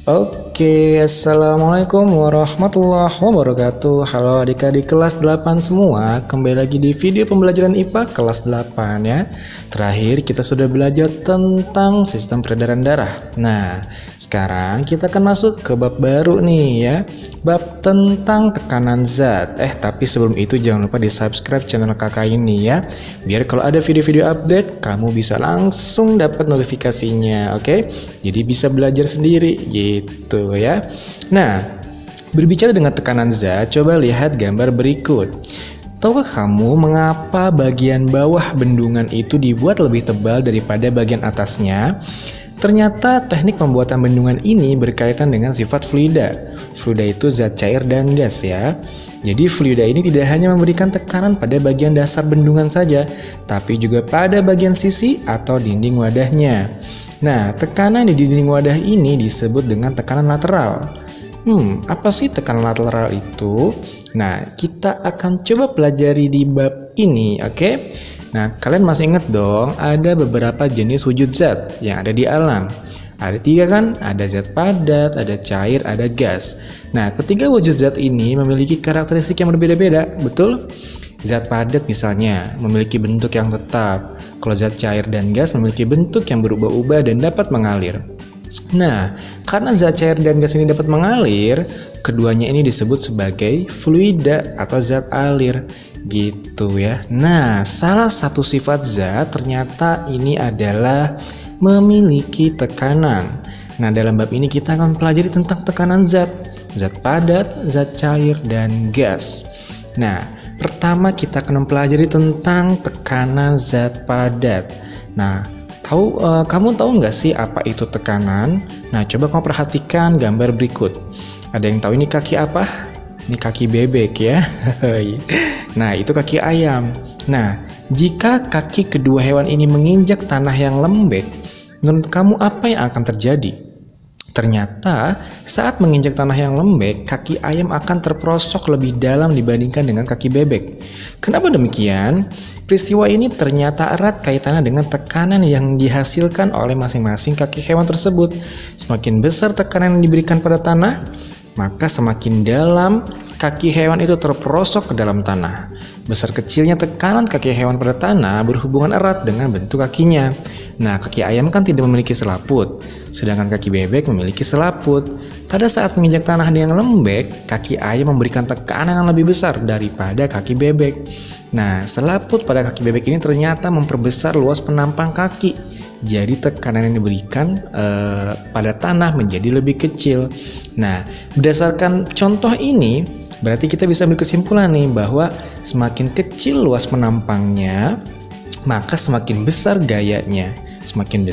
Oke, Assalamualaikum warahmatullahi wabarakatuh. Halo adik-adik kelas 8 semua. Kembali lagi di video pembelajaran IPA kelas 8 ya. Terakhir kita sudah belajar tentang sistem peredaran darah. Nah, sekarang kita akan masuk ke bab baru nih ya. Bab tentang tekanan zat. Tapi sebelum itu jangan lupa di subscribe channel kakak ini ya. Biar kalau ada video-video update kamu bisa langsung dapat notifikasinya. Oke, jadi bisa belajar sendiri gitu ya. Nah, berbicara dengan tekanan zat, coba lihat gambar berikut. Tahukah kamu mengapa bagian bawah bendungan itu dibuat lebih tebal daripada bagian atasnya? Ternyata teknik pembuatan bendungan ini berkaitan dengan sifat fluida. Fluida itu zat cair dan gas ya. Jadi fluida ini tidak hanya memberikan tekanan pada bagian dasar bendungan saja, tapi juga pada bagian sisi atau dinding wadahnya. Nah, tekanan di dinding wadah ini disebut dengan tekanan lateral. Apa sih tekanan lateral itu? Nah, kita akan coba pelajari di bab ini, oke? Nah, kalian masih ingat dong, ada beberapa jenis wujud zat yang ada di alam. Ada 3 kan? Ada zat padat, ada cair, ada gas. Nah, ketiga wujud zat ini memiliki karakteristik yang berbeda-beda, betul? Zat padat misalnya memiliki bentuk yang tetap. Kalau zat cair dan gas memiliki bentuk yang berubah-ubah dan dapat mengalir. Nah, karena zat cair dan gas ini dapat mengalir, keduanya ini disebut sebagai fluida atau zat alir gitu ya. Nah, salah satu sifat zat ternyata ini adalah memiliki tekanan. Nah, dalam bab ini kita akan pelajari tentang tekanan zat padat, zat cair, dan gas. Nah, pertama kita akan mempelajari tentang tekanan zat padat. Nah, kamu tahu nggak sih apa itu tekanan? Nah, coba kamu perhatikan gambar berikut. Ada yang tahu ini kaki apa? Ini kaki bebek ya. Nah, itu kaki ayam. Nah, jika kaki kedua hewan ini menginjak tanah yang lembek, menurut kamu apa yang akan terjadi? Ternyata saat menginjak tanah yang lembek, kaki ayam akan terperosok lebih dalam dibandingkan dengan kaki bebek. Kenapa demikian? Peristiwa ini ternyata erat kaitannya dengan tekanan yang dihasilkan oleh masing-masing kaki hewan tersebut. Semakin besar tekanan yang diberikan pada tanah, maka semakin dalam kaki hewan itu terperosok ke dalam tanah. Besar kecilnya tekanan kaki hewan pada tanah berhubungan erat dengan bentuk kakinya. Nah, kaki ayam kan tidak memiliki selaput, sedangkan kaki bebek memiliki selaput. Pada saat menginjak tanah yang lembek, kaki ayam memberikan tekanan yang lebih besar daripada kaki bebek. Nah, selaput pada kaki bebek ini ternyata memperbesar luas penampang kaki. Jadi tekanan yang diberikan pada tanah menjadi lebih kecil. Nah, berdasarkan contoh ini, berarti kita bisa ambil kesimpulan nih bahwa semakin kecil luas penampangnya, maka semakin besar gayanya. Semakin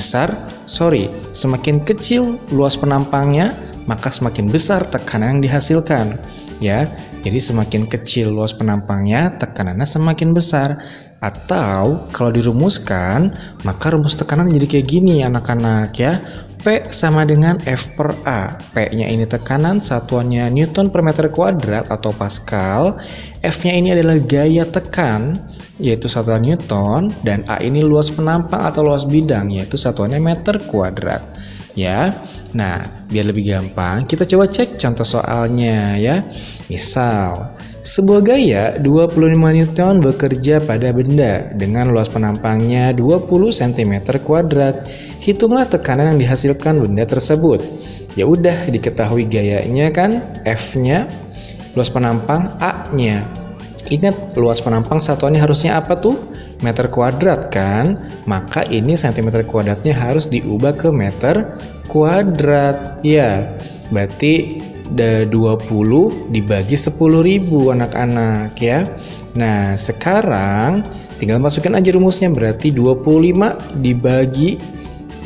kecil luas penampangnya, maka semakin besar tekanan yang dihasilkan. Ya, jadi semakin kecil luas penampangnya, tekanannya semakin besar. Atau kalau dirumuskan, maka rumus tekanan jadi kayak gini anak-anak ya. P sama dengan F per A. P-nya ini tekanan, satuannya Newton per meter kuadrat atau Pascal. F-nya ini adalah gaya tekan, yaitu satuan Newton. Dan A ini luas penampang atau luas bidang, yaitu satuannya meter kuadrat. Ya, nah biar lebih gampang, kita coba cek contoh soalnya ya. Misal, sebuah gaya 25 Newton bekerja pada benda dengan luas penampangnya 20 cm kuadrat. Hitunglah tekanan yang dihasilkan benda tersebut. Ya udah diketahui gayanya kan, F-nya, luas penampang A-nya. Ingat, luas penampang satuannya harusnya apa tuh? Meter kuadrat kan? Maka ini cm kuadratnya harus diubah ke meter kuadrat. Ya, berarti 20 dibagi 10.000 anak-anak ya. Nah, sekarang tinggal masukin aja rumusnya, berarti 25 dibagi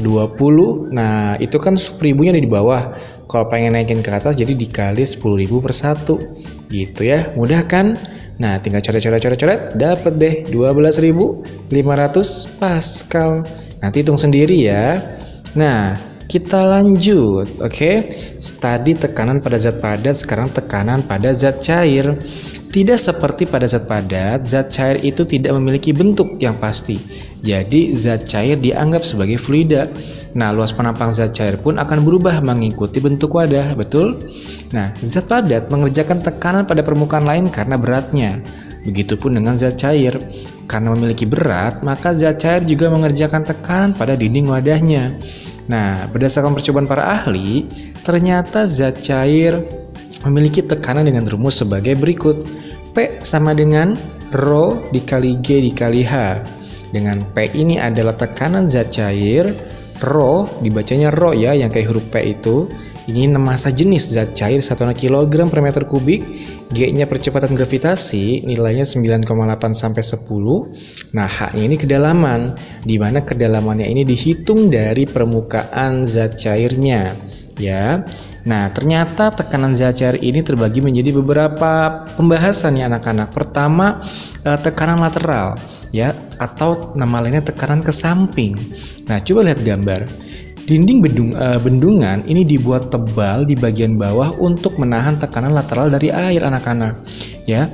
20. Nah, itu kan 10.000-nya di bawah. Kalau pengen naikin ke atas jadi dikali 10.000 per 1. Gitu ya. Mudah kan? Nah, tinggal coret, dapat deh 12.500 Pascal. Nanti hitung sendiri ya. Nah, kita lanjut, oke? Tadi tekanan pada zat padat, sekarang tekanan pada zat cair. Tidak seperti pada zat padat, zat cair itu tidak memiliki bentuk yang pasti. Jadi zat cair dianggap sebagai fluida. Nah, luas penampang zat cair pun akan berubah mengikuti bentuk wadah, betul? Nah, zat padat mengerjakan tekanan pada permukaan lain karena beratnya. Begitupun dengan zat cair. Karena memiliki berat, maka zat cair juga mengerjakan tekanan pada dinding wadahnya. Nah, berdasarkan percobaan para ahli, ternyata zat cair memiliki tekanan dengan rumus sebagai berikut. P sama dengan Rho dikali G dikali H. Dengan P ini adalah tekanan zat cair, Rho dibacanya Rho ya, yang kayak huruf P itu. Ini massa jenis zat cair 1 kg per meter kubik. G-nya percepatan gravitasi, nilainya 9,8 sampai 10. Nah, H-nya ini kedalaman, di mana kedalamannya ini dihitung dari permukaan zat cairnya, ya. Nah, ternyata tekanan zat cair ini terbagi menjadi beberapa pembahasan ya anak-anak. Pertama, tekanan lateral, ya, atau nama lainnya tekanan ke samping. Nah, coba lihat gambar. Dinding bendungan ini dibuat tebal di bagian bawah untuk menahan tekanan lateral dari air, anak-anak. Ya,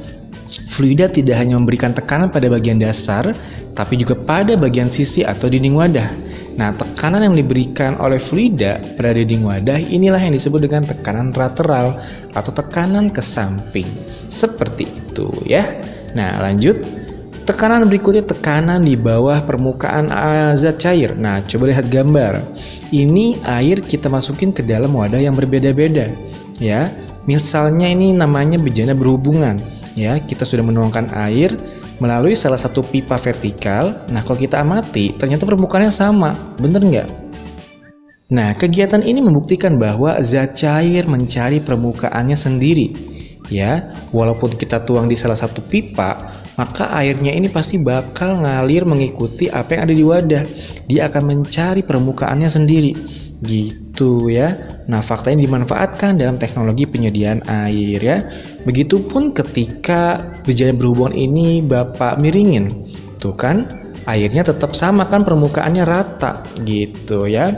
fluida tidak hanya memberikan tekanan pada bagian dasar, tapi juga pada bagian sisi atau dinding wadah. Nah, tekanan yang diberikan oleh fluida pada dinding wadah inilah yang disebut dengan tekanan lateral atau tekanan ke samping. Seperti itu ya. Nah, lanjut. Tekanan berikutnya tekanan di bawah permukaan zat cair. Nah, coba lihat gambar. Ini air kita masukin ke dalam wadah yang berbeda-beda, ya. Misalnya ini namanya bejana berhubungan, ya. Kita sudah menuangkan air melalui salah satu pipa vertikal. Nah, kalau kita amati, ternyata permukaannya sama, bener nggak? Nah, kegiatan ini membuktikan bahwa zat cair mencari permukaannya sendiri, ya. Walaupun kita tuang di salah satu pipa, maka airnya ini pasti bakal ngalir mengikuti apa yang ada di wadah. Dia akan mencari permukaannya sendiri, gitu ya. Nah, fakta ini dimanfaatkan dalam teknologi penyediaan air ya. Begitupun ketika bejana berhubungan ini Bapak miringin, tuh kan airnya tetap sama kan, permukaannya rata gitu ya.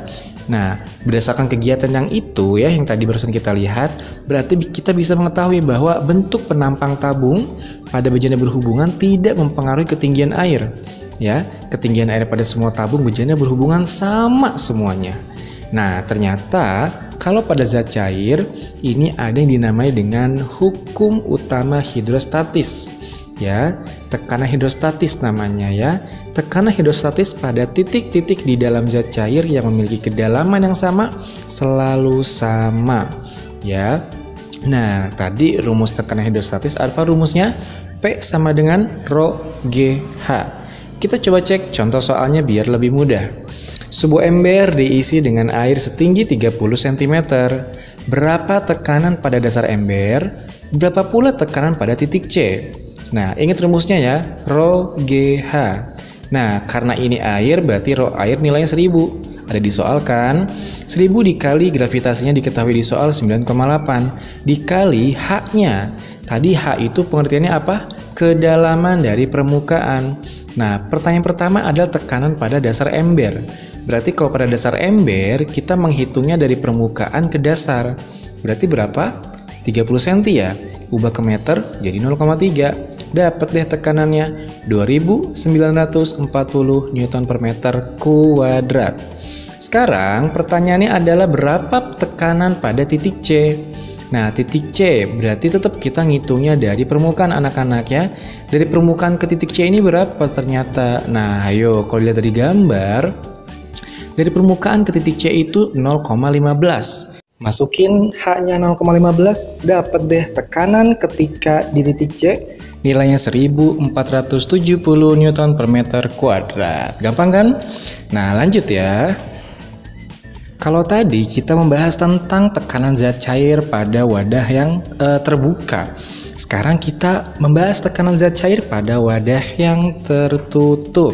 Nah, berdasarkan kegiatan yang itu ya, yang tadi barusan kita lihat, berarti kita bisa mengetahui bahwa bentuk penampang tabung pada bejana berhubungan tidak mempengaruhi ketinggian air. Ya, ketinggian air pada semua tabung bejana berhubungan sama semuanya. Nah, ternyata kalau pada zat cair ini ada yang dinamai dengan hukum utama hidrostatis. Ya, tekanan hidrostatis namanya ya. Tekanan hidrostatis pada titik-titik di dalam zat cair yang memiliki kedalaman yang sama selalu sama, ya. Nah, tadi rumus tekanan hidrostatis apa rumusnya? P sama dengan Rho G H. Kita coba cek contoh soalnya biar lebih mudah. Sebuah ember diisi dengan air setinggi 30 cm. Berapa tekanan pada dasar ember? Berapa pula tekanan pada titik C? Nah, ingat rumusnya ya, Rho G H. Nah, karena ini air, berarti Rho air nilainya 1000. Ada di soal kan? 1000 dikali gravitasinya diketahui di soal 9,8. Dikali H-nya. Tadi H itu pengertiannya apa? Kedalaman dari permukaan. Nah, pertanyaan pertama adalah tekanan pada dasar ember. Berarti kalau pada dasar ember, kita menghitungnya dari permukaan ke dasar. Berarti berapa? 30 cm ya. Ubah ke meter jadi 0,3. Dapat deh tekanannya 2940 Newton per meter kuadrat. Sekarang pertanyaannya adalah berapa tekanan pada titik C? Nah, titik C berarti tetap kita ngitungnya dari permukaan anak-anak ya. Dari permukaan ke titik C ini berapa ternyata? Nah, ayo kalau dilihat dari gambar, dari permukaan ke titik C itu 0,15. Masukin H-nya 0,15, dapat deh tekanan ketika di titik C nilainya 1470 Newton per meter kuadrat. Gampang kan? Nah, lanjut ya. Kalau tadi kita membahas tentang tekanan zat cair pada wadah yang terbuka. Sekarang kita membahas tekanan zat cair pada wadah yang tertutup.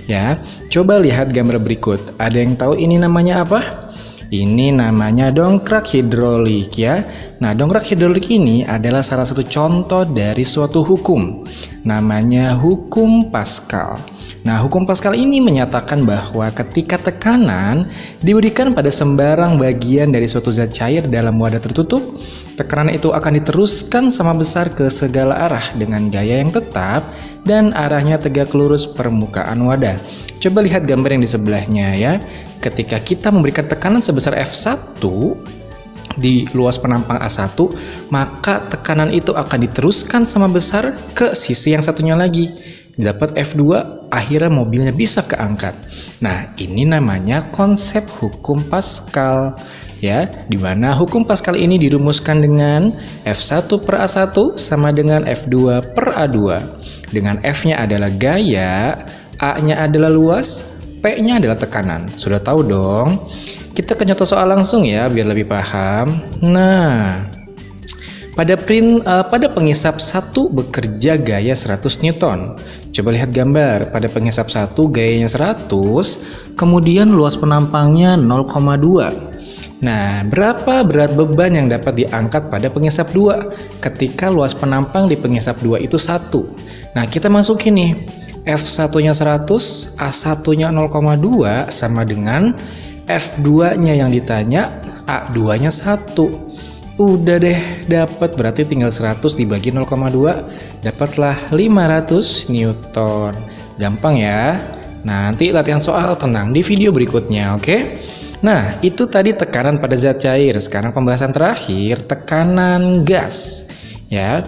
Ya, coba lihat gambar berikut. Ada yang tahu ini namanya apa? Ini namanya dongkrak hidrolik ya. Nah, dongkrak hidrolik ini adalah salah satu contoh dari suatu hukum. Namanya hukum Pascal. Nah, hukum Pascal ini menyatakan bahwa ketika tekanan diberikan pada sembarang bagian dari suatu zat cair dalam wadah tertutup, tekanan itu akan diteruskan sama besar ke segala arah dengan gaya yang tetap dan arahnya tegak lurus permukaan wadah. Coba lihat gambar yang di sebelahnya ya. Ketika kita memberikan tekanan sebesar F1 di luas penampang A1, maka tekanan itu akan diteruskan sama besar ke sisi yang satunya lagi. Dapat F2, akhirnya mobilnya bisa keangkat. Nah, ini namanya konsep hukum Pascal ya, di mana hukum Pascal ini dirumuskan dengan F1 per A1 sama dengan F2 per A2. Dengan F-nya adalah gaya, A-nya adalah luas, P-nya adalah tekanan. Sudah tahu dong? Kita ke contoh soal langsung ya, biar lebih paham. Nah, pada pengisap 1 bekerja gaya 100 Newton. Coba lihat gambar. Pada pengisap 1 gayanya 100, kemudian luas penampangnya 0,2. Nah, berapa berat beban yang dapat diangkat pada pengisap 2 ketika luas penampang di pengisap 2 itu 1? Nah, kita masukin nih. F1-nya 100, A1-nya 0,2 sama dengan F2-nya yang ditanya, A2-nya 1. Udah deh, dapat, berarti tinggal 100 dibagi 0,2, dapatlah 500 Newton. Gampang ya. Nah, nanti latihan soal tenang di video berikutnya, oke? Nah, itu tadi tekanan pada zat cair. Sekarang pembahasan terakhir, tekanan gas. Ya,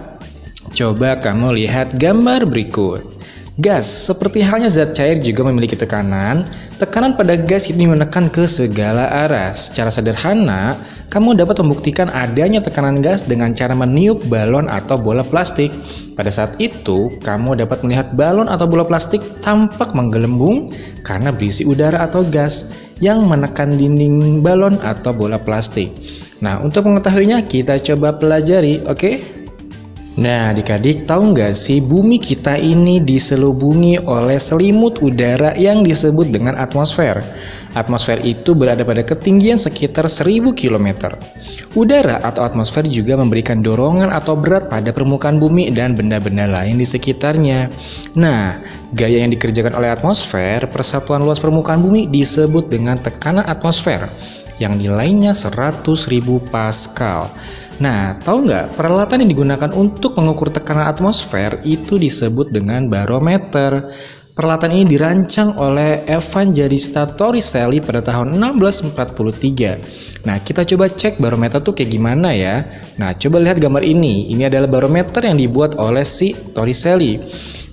coba kamu lihat gambar berikut. Gas, seperti halnya zat cair juga memiliki tekanan. Tekanan pada gas ini menekan ke segala arah. Secara sederhana, kamu dapat membuktikan adanya tekanan gas dengan cara meniup balon atau bola plastik. Pada saat itu, kamu dapat melihat balon atau bola plastik tampak menggelembung karena berisi udara atau gas yang menekan dinding balon atau bola plastik. Nah, untuk mengetahuinya kita coba pelajari, oke? Nah, adik-adik tahu nggak sih bumi kita ini diselubungi oleh selimut udara yang disebut dengan atmosfer. Atmosfer itu berada pada ketinggian sekitar 1000 km. Udara atau atmosfer juga memberikan dorongan atau berat pada permukaan bumi dan benda-benda lain di sekitarnya. Nah, gaya yang dikerjakan oleh atmosfer, persatuan luas permukaan bumi disebut dengan tekanan atmosfer yang nilainya 100.000 Pascal. Nah, tahu nggak, peralatan yang digunakan untuk mengukur tekanan atmosfer itu disebut dengan barometer. Peralatan ini dirancang oleh Evangelista Torricelli pada tahun 1643. Nah, kita coba cek barometer tuh kayak gimana ya. Nah, coba lihat gambar ini. Ini adalah barometer yang dibuat oleh si Torricelli.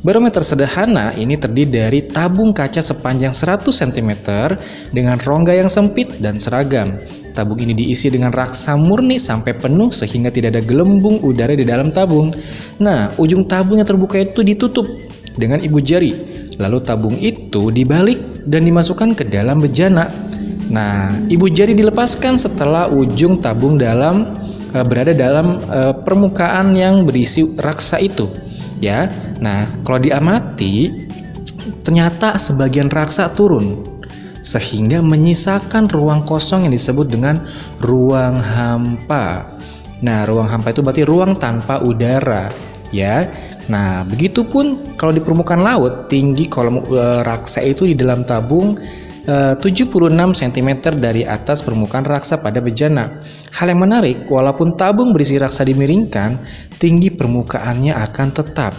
Barometer sederhana ini terdiri dari tabung kaca sepanjang 100 cm dengan rongga yang sempit dan seragam. Tabung ini diisi dengan raksa murni sampai penuh sehingga tidak ada gelembung udara di dalam tabung. Nah, ujung tabung yang terbuka itu ditutup dengan ibu jari. Lalu tabung itu dibalik dan dimasukkan ke dalam bejana. Nah, ibu jari dilepaskan setelah ujung tabung berada dalam permukaan yang berisi raksa itu. Ya, nah kalau diamati ternyata sebagian raksa turun sehingga menyisakan ruang kosong yang disebut dengan ruang hampa. Nah, ruang hampa itu berarti ruang tanpa udara, ya. Nah, begitupun kalau di permukaan laut, tinggi kolom raksa itu di dalam tabung 76 cm dari atas permukaan raksa pada bejana. Hal yang menarik, walaupun tabung berisi raksa dimiringkan, tinggi permukaannya akan tetap.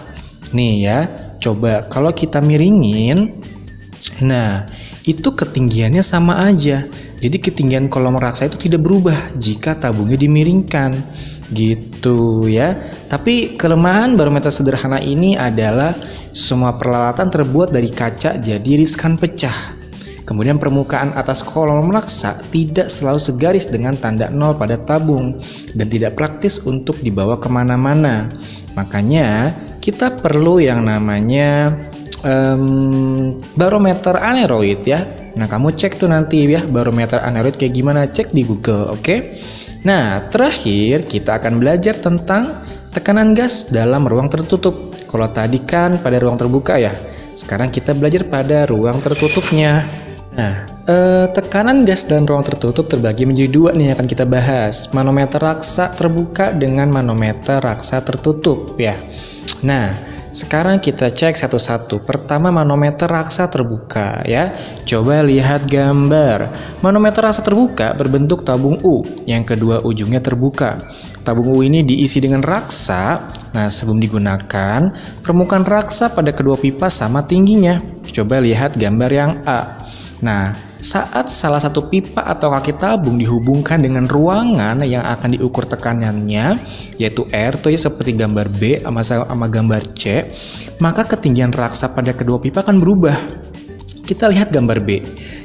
Nih ya, coba kalau kita miringin, nah itu ketinggiannya sama aja. Jadi ketinggian kolom raksa itu tidak berubah jika tabungnya dimiringkan, gitu ya. Tapi kelemahan barometer sederhana ini adalah semua peralatan terbuat dari kaca, jadi riskan pecah. Kemudian permukaan atas kolom raksa tidak selalu segaris dengan tanda 0 pada tabung dan tidak praktis untuk dibawa kemana-mana. Makanya kita perlu yang namanya barometer aneroid ya. Nah, kamu cek tuh nanti ya barometer aneroid kayak gimana, cek di Google, oke? Nah, terakhir kita akan belajar tentang tekanan gas dalam ruang tertutup. Kalau tadi kan pada ruang terbuka ya, sekarang kita belajar pada ruang tertutupnya. Nah, tekanan gas dalam ruang tertutup terbagi menjadi dua nih yang akan kita bahas. Manometer raksa terbuka dengan manometer raksa tertutup ya. Nah, sekarang kita cek satu-satu. Pertama, manometer raksa terbuka ya. Coba lihat gambar. Manometer raksa terbuka berbentuk tabung U. Yang kedua ujungnya terbuka. Tabung U ini diisi dengan raksa. Nah, sebelum digunakan, permukaan raksa pada kedua pipa sama tingginya. Coba lihat gambar yang A. Nah, saat salah satu pipa atau kaki tabung dihubungkan dengan ruangan yang akan diukur tekanannya, yaitu R tuh ya, seperti gambar B sama gambar C, maka ketinggian raksa pada kedua pipa akan berubah. Kita lihat gambar B.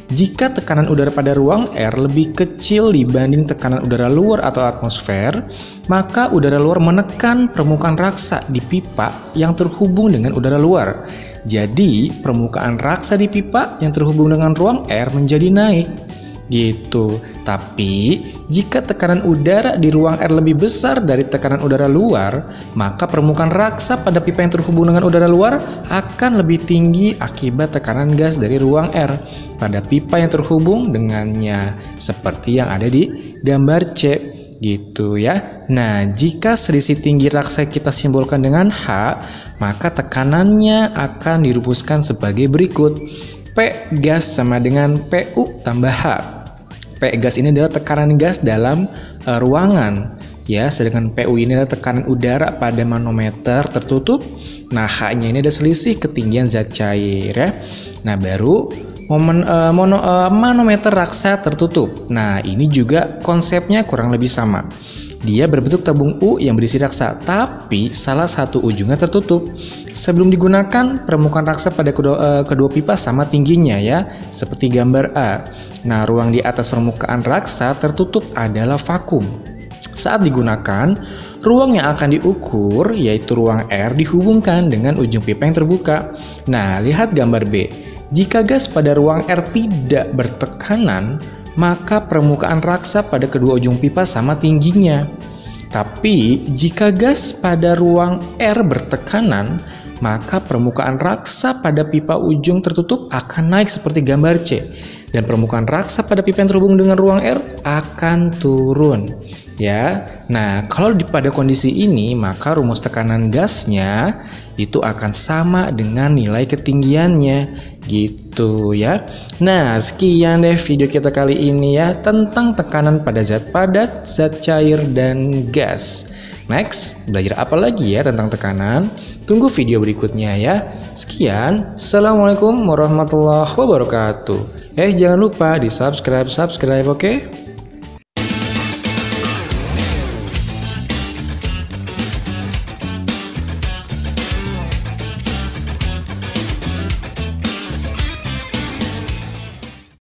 Jika tekanan udara pada ruang R lebih kecil dibanding tekanan udara luar atau atmosfer, maka udara luar menekan permukaan raksa di pipa yang terhubung dengan udara luar. Jadi, permukaan raksa di pipa yang terhubung dengan ruang R menjadi naik. Gitu. Tapi, jika tekanan udara di ruang R lebih besar dari tekanan udara luar, maka permukaan raksa pada pipa yang terhubung dengan udara luar akan lebih tinggi akibat tekanan gas dari ruang R pada pipa yang terhubung dengannya, seperti yang ada di gambar C. Gitu ya. Nah, jika selisih tinggi raksa kita simbolkan dengan H, maka tekanannya akan dirumuskan sebagai berikut. P gas sama dengan PU tambah H. P gas ini adalah tekanan gas dalam ruangan, ya, sedangkan PU ini adalah tekanan udara pada manometer tertutup. Nah, H-nya ini ada selisih ketinggian zat cair, ya. Nah, baru manometer raksa tertutup. Nah, ini juga konsepnya kurang lebih sama. Dia berbentuk tabung U yang berisi raksa, tapi salah satu ujungnya tertutup. Sebelum digunakan, permukaan raksa pada kedua pipa sama tingginya, ya, seperti gambar A. Nah, ruang di atas permukaan raksa tertutup adalah vakum. Saat digunakan, ruang yang akan diukur, yaitu ruang R, dihubungkan dengan ujung pipa yang terbuka. Nah, lihat gambar B. Jika gas pada ruang R tidak bertekanan, maka permukaan raksa pada kedua ujung pipa sama tingginya. Tapi, jika gas pada ruang R bertekanan, maka permukaan raksa pada pipa ujung tertutup akan naik seperti gambar C. Dan permukaan raksa pada pipa yang terhubung dengan ruang R akan turun. Ya, nah kalau pada kondisi ini maka rumus tekanan gasnya itu akan sama dengan nilai ketinggiannya, gitu ya. Nah, sekian deh video kita kali ini ya tentang tekanan pada zat padat, zat cair, dan gas. Next, belajar apa lagi ya tentang tekanan? Tunggu video berikutnya ya. Sekian, Assalamualaikum warahmatullahi wabarakatuh. Jangan lupa di subscribe, oke?